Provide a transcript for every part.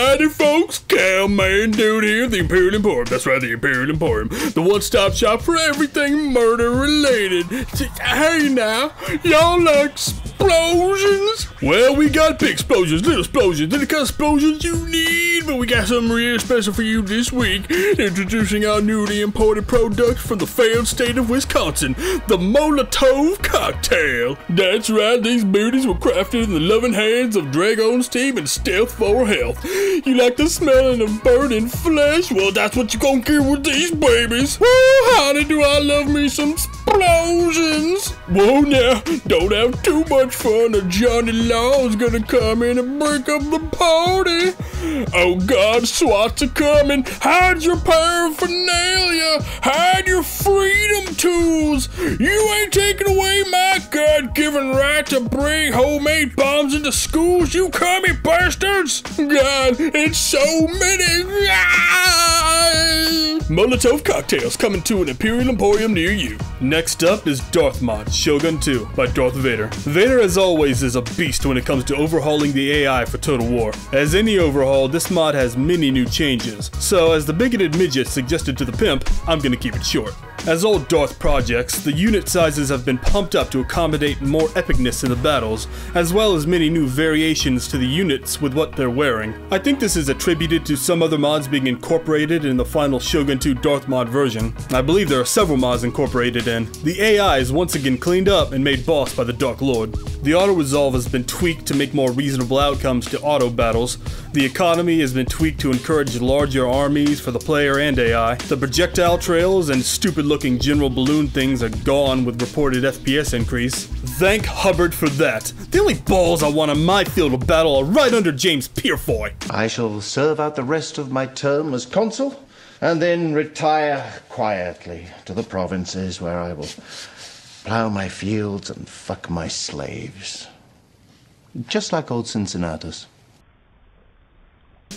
Howdy folks, Cowman Dude here, the Imperial Emporium. That's right, the Imperial Emporium. The one-stop shop for everything murder-related. Hey now, y'all like explosions? Well, we got big explosions, little explosions, any kind of explosions you need, but we got something real special for you this week. Introducing our newly imported product from the failed state of Wisconsin, the Molotov cocktail. That's right, these beauties were crafted in the loving hands of Dragon's team and Stealth for Health. You like the smelling of burning flesh? Well, that's what you gonna get with these babies. Woo, honey, do I love me some explosions. Whoa now, don't have too much fun or Johnny Law's gonna come in and break up the party. Oh God, SWAT's are coming. Hide your paraphernalia. Hide your freedom tools. You ain't taking away my God-given right to bring homemade bombs into schools, you commie bastards. God, it's so many. Molotov cocktails coming to an Imperial Emporium near you. Next up is Darth Mod Shogun 2 by Darth Vader. Vader, as always, is a beast when it comes to overhauling the AI for Total War. As any overhaul, this mod has many new changes, so as the bigoted midget suggested to the pimp, I'm gonna keep it short. As all Darth projects, the unit sizes have been pumped up to accommodate more epicness in the battles, as well as many new variations to the units with what they're wearing. I think this is attributed to some other mods being incorporated in the final Shogun 2 Darth mod version. I believe there are several mods incorporated in. The AI is once again cleaned up and made boss by the Dark Lord. The auto-resolve has been tweaked to make more reasonable outcomes to auto battles. The economy has been tweaked to encourage larger armies for the player and AI. The projectile trails and stupid-looking general balloon things are gone with reported FPS increase. Thank Hubbard for that. The only balls I want on my field of battle are right under James Purefoy. I shall serve out the rest of my term as consul, and then retire quietly to the provinces where I will plow my fields and fuck my slaves. Just like old Cincinnatus.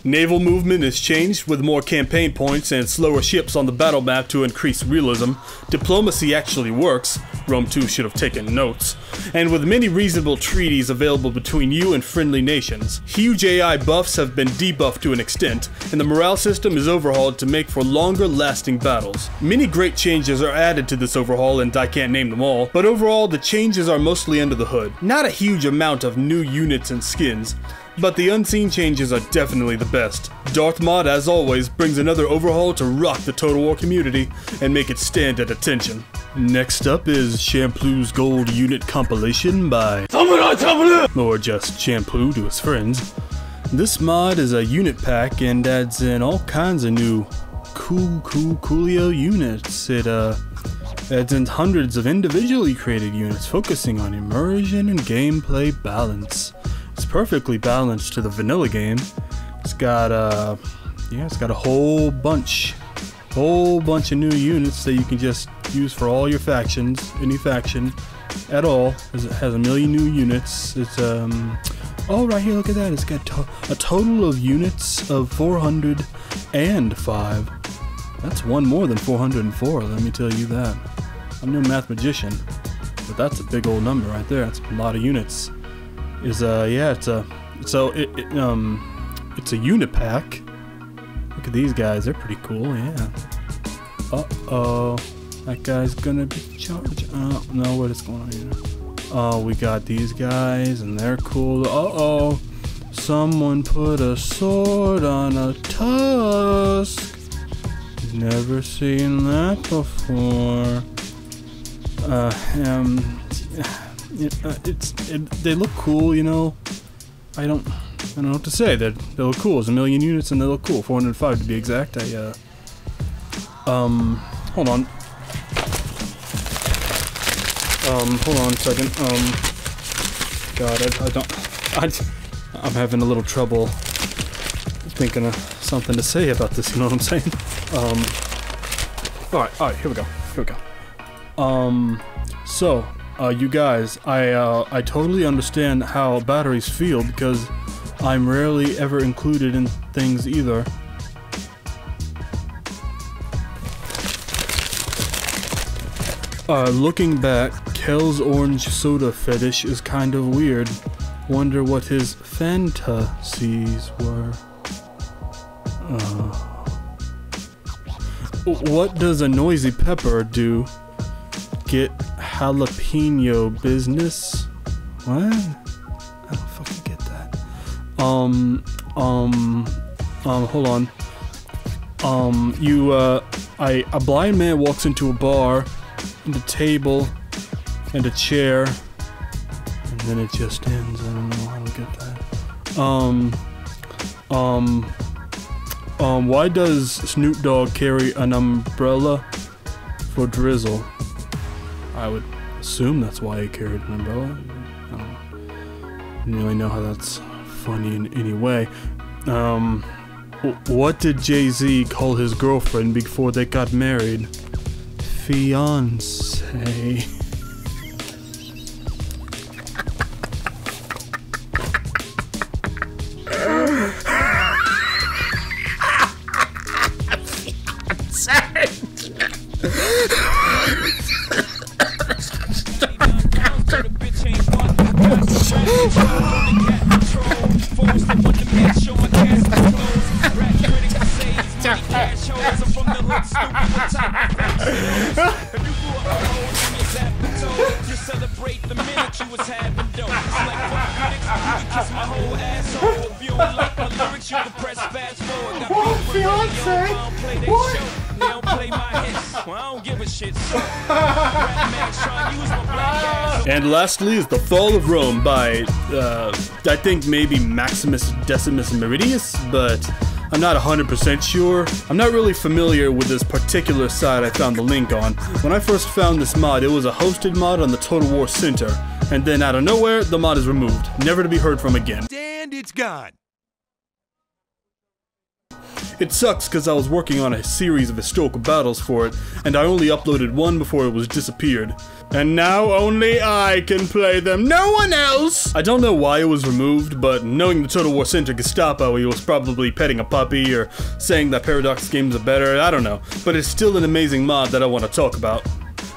Naval movement is changed with more campaign points and slower ships on the battle map to increase realism. Diplomacy actually works. Rome 2 should have taken notes. And with many reasonable treaties available between you and friendly nations. Huge AI buffs have been debuffed to an extent, and the morale system is overhauled to make for longer lasting battles. Many great changes are added to this overhaul, and I can't name them all, but overall the changes are mostly under the hood. Not a huge amount of new units and skins, but the unseen changes are definitely the best. Darth Mod, as always, brings another overhaul to rock the Total War community and make it stand at attention. Next up is Shampoo's Gold Unit Compilation by or just Shampoo to his friends. This mod is a unit pack and adds in all kinds of new coolio units. It adds in hundreds of individually created units focusing on immersion and gameplay balance. It's perfectly balanced to the vanilla game. It's got it's got a whole bunch of new units that you can just use for all your factions, any faction at all. It has a million new units. It's oh, right here, look at that. It's got a total of units of 405. That's one more than 404, let me tell you that. I'm no mathematician, but that's a big old number right there. That's a lot of units. It's a unit pack. Look at these guys, they're pretty cool, yeah. Uh-oh, that guy's gonna be charged. No, what is going on here? Oh, we got these guys, and they're cool. Uh-oh, someone put a sword on a tusk. Never seen that before. They look cool, you know. I don't know what to say. They look cool. It's a million units and they look cool. 405 to be exact. Hold on. Hold on a second. God, I'm having a little trouble thinking of something to say about this, you know what I'm saying? Alright, here we go. You guys, I totally understand how batteries feel because I'm rarely ever included in things either. Looking back, Kel's orange soda fetish is kind of weird. Wonder what his fantasies were. What does a noisy pepper do? Get jalapeno business? What? I don't fucking get that. Hold on. A blind man walks into a bar, and a table, and a chair, and then it just ends. I don't know, I don't get that. Why does Snoop Dogg carry an umbrella for drizzle? I would assume that's why he carried an umbrella. I don't really know how that's funny in any way. What did Jay-Z call his girlfriend before they got married? Fiancé. And lastly is The Fall of Rome by, I think maybe Maximus Decimus Meridius, but I'm not 100% sure. I'm not really familiar with this particular site I found the link on. When I first found this mod, it was a hosted mod on the Total War Center, and then out of nowhere, the mod is removed, never to be heard from again. And it's gone. It sucks because I was working on a series of historical battles for it, and I only uploaded one before it was disappeared. And now only I can play them, no one else! I don't know why it was removed, but knowing the Total War Center Gestapo, he was probably petting a puppy or saying that Paradox games are better, I don't know. But it's still an amazing mod that I want to talk about.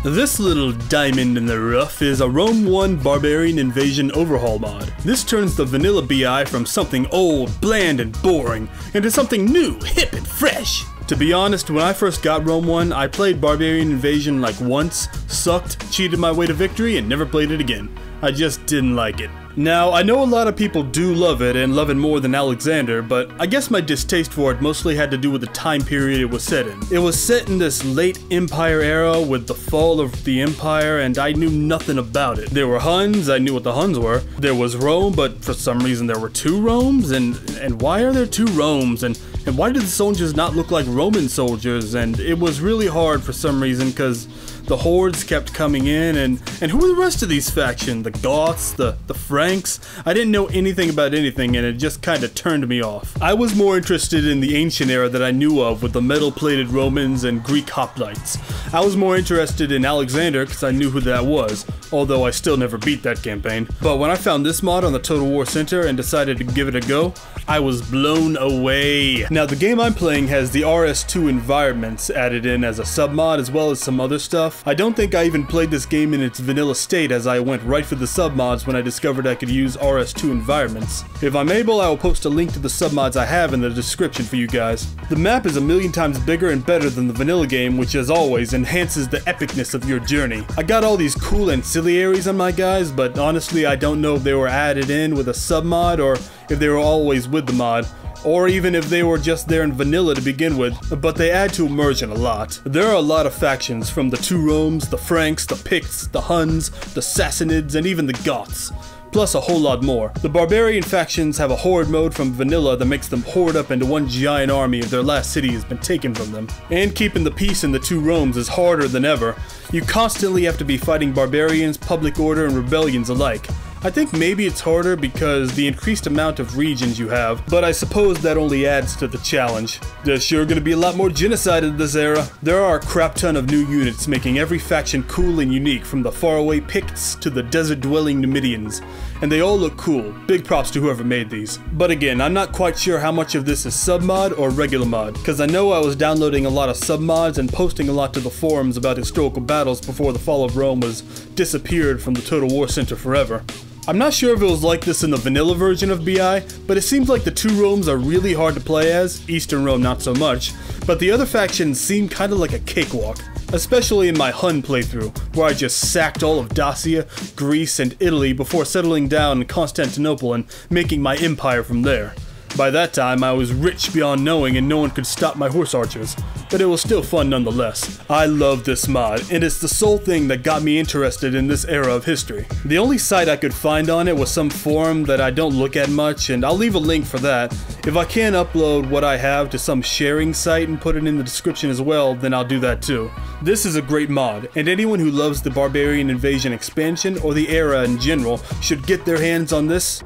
This little diamond in the rough is a Rome 1 Barbarian Invasion Overhaul mod. This turns the vanilla BI from something old, bland, and boring into something new, hip, and fresh. To be honest, when I first got Rome 1, I played Barbarian Invasion like once, sucked, cheated my way to victory, and never played it again. I just didn't like it. Now, I know a lot of people do love it and love it more than Alexander, but I guess my distaste for it mostly had to do with the time period it was set in. It was set in this late Empire era with the fall of the Empire, and I knew nothing about it. There were Huns, I knew what the Huns were. There was Rome, but for some reason there were two Romes, and why are there two Romes? And why did the soldiers not look like Roman soldiers? And it was really hard for some reason, because the hordes kept coming in, and who were the rest of these factions? The Goths, the Franks? I didn't know anything about anything, and it just kind of turned me off. I was more interested in the ancient era that I knew of with the metal-plated Romans and Greek hoplites. I was more interested in Alexander because I knew who that was, although I still never beat that campaign. But when I found this mod on the Total War Center and decided to give it a go, I was blown away. Now the game I'm playing has the RS2 environments added in as a submod as well as some other stuff. I don't think I even played this game in its vanilla state as I went right for the submods when I discovered I could use RS2 environments. If I'm able, I will post a link to the submods I have in the description for you guys. The map is a million times bigger and better than the vanilla game, which as always enhances the epicness of your journey. I got all these cool ancillaries on my guys, but honestly I don't know if they were added in with a submod or if they were always with the mod, or even if they were just there in vanilla to begin with, but they add to immersion a lot. There are a lot of factions, from the two Romes, the Franks, the Picts, the Huns, the Sassanids, and even the Goths. Plus a whole lot more. The barbarian factions have a horde mode from vanilla that makes them horde up into one giant army if their last city has been taken from them. And keeping the peace in the two Romes is harder than ever. You constantly have to be fighting barbarians, public order, and rebellions alike. I think maybe it's harder because the increased amount of regions you have, but I suppose that only adds to the challenge. There's sure gonna be a lot more genocide in this era. There are a crap ton of new units making every faction cool and unique, from the faraway Picts to the desert-dwelling Numidians. And they all look cool. Big props to whoever made these. But again, I'm not quite sure how much of this is submod or regular mod, because I know I was downloading a lot of submods and posting a lot to the forums about historical battles before the fall of Rome was disappeared from the Total War Center forever. I'm not sure if it was like this in the vanilla version of BI, but it seems like the two Romes are really hard to play as, Eastern Rome not so much, but the other factions seem kinda like a cakewalk. Especially in my Hun playthrough, where I just sacked all of Dacia, Greece, and Italy before settling down in Constantinople and making my empire from there. By that time, I was rich beyond knowing and no one could stop my horse archers, but it was still fun nonetheless. I love this mod, and it's the sole thing that got me interested in this era of history. The only site I could find on it was some forum that I don't look at much, and I'll leave a link for that. If I can upload what I have to some sharing site and put it in the description as well, then I'll do that too. This is a great mod, and anyone who loves the Barbarian Invasion expansion or the era in general should get their hands on this.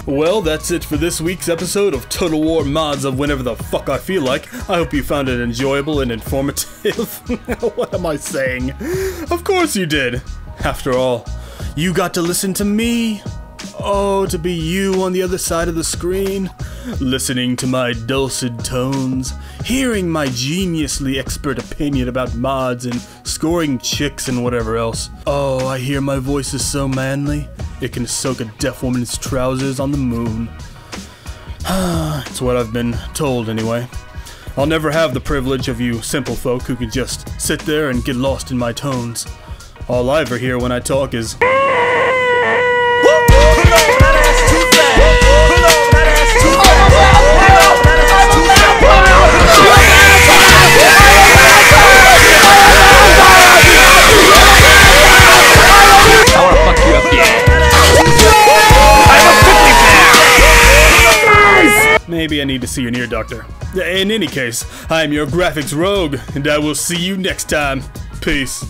Well, that's it for this week's episode of Total War Mods of Whenever the Fuck I Feel Like. I hope you found it enjoyable and informative. What am I saying? Of course you did. After all, you got to listen to me. Oh, to be you on the other side of the screen, listening to my dulcet tones, hearing my geniusly expert opinion about mods and scoring chicks and whatever else. Oh, I hear my voice is so manly, it can soak a deaf woman's trousers on the moon. It's what I've been told anyway. I'll never have the privilege of you simple folk who can just sit there and get lost in my tones. All I ever hear when I talk is... Maybe I need to see an ear doctor. In any case, I'm your graphics rogue, and I will see you next time. Peace.